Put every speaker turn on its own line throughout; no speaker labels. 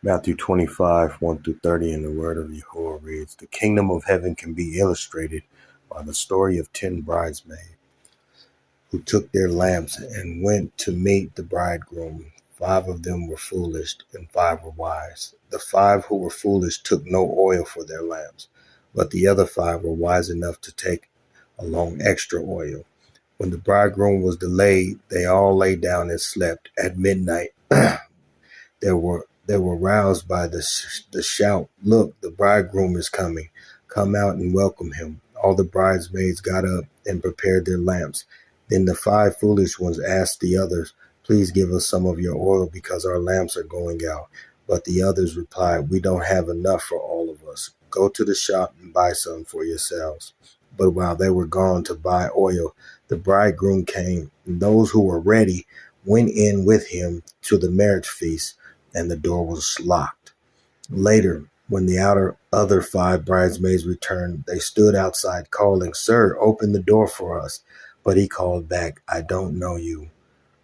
Matthew 25, 1 through 30 in the word of Yahuwah reads, "The kingdom of heaven can be illustrated by the story of 10 bridesmaids who took their lamps and went to meet the bridegroom. 5 of them were foolish and 5 were wise. The 5 who were foolish took no oil for their lamps, but the other 5 were wise enough to take along extra oil. When the bridegroom was delayed, they all lay down and slept. At midnight, they were roused by the shout, 'Look, the bridegroom is coming. Come out and welcome him.' All the bridesmaids got up and prepared their lamps. Then the 5 foolish ones asked the others, 'Please give us some of your oil because our lamps are going out.' But the others replied, 'We don't have enough for all of us. Go to the shop and buy some for yourselves.' But while they were gone to buy oil, the bridegroom came, and those who were ready went in with him to the marriage feast, and the door was locked. Later, when the other 5 bridesmaids returned, they stood outside calling, 'Sir, open the door for us.' But he called back, 'I don't know you.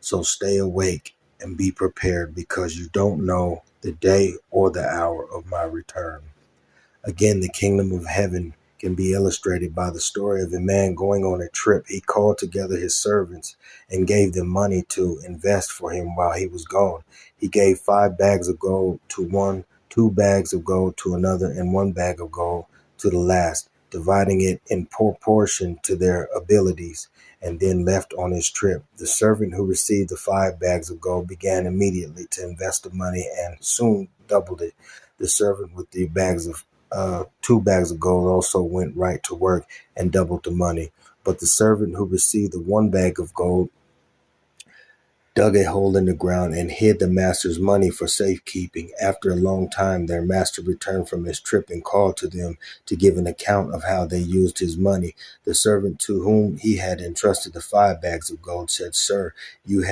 So stay awake and be prepared, because you don't know the day or the hour of my return.'" Again, the kingdom of heaven can be illustrated by the story of a man going on a trip. He called together his servants and gave them money to invest for him while he was gone. He gave 5 bags of gold to one, 2 bags of gold to another, and 1 bag of gold to the last, dividing it in proportion to their abilities, and then left on his trip. The servant who received the 5 bags of gold began immediately to invest the money and soon doubled it. The servant with the 2 bags of gold also went right to work and doubled the money. But the servant who received the 1 bag of gold dug a hole in the ground and hid the master's money for safekeeping. After a long time, their master returned from his trip and called to them to give an account of how they used his money. The servant to whom he had entrusted the 5 bags of gold said, "Sir, you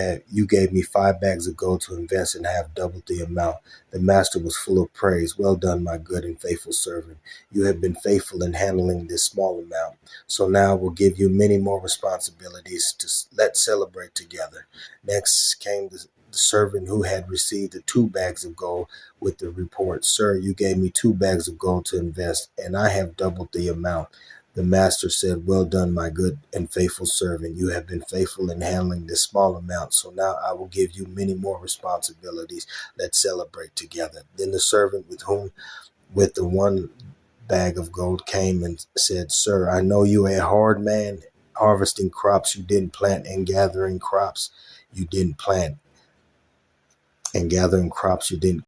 gave me 5 bags of gold to invest and have doubled the amount." The master was full of praise. "Well done, my good and faithful servant. You have been faithful in handling this small amount. So now I will give you many more responsibilities. Let's celebrate together." Next came the servant who had received the 2 bags of gold with the report, "Sir, you gave me 2 bags of gold to invest, and I have doubled the amount." The master said, "Well done, my good and faithful servant. You have been faithful in handling this small amount, so now I will give you many more responsibilities. Let's celebrate together." Then the servant with the 1 bag of gold came and said, "Sir, I know you are a hard man, harvesting crops you didn't plant and gathering crops you didn't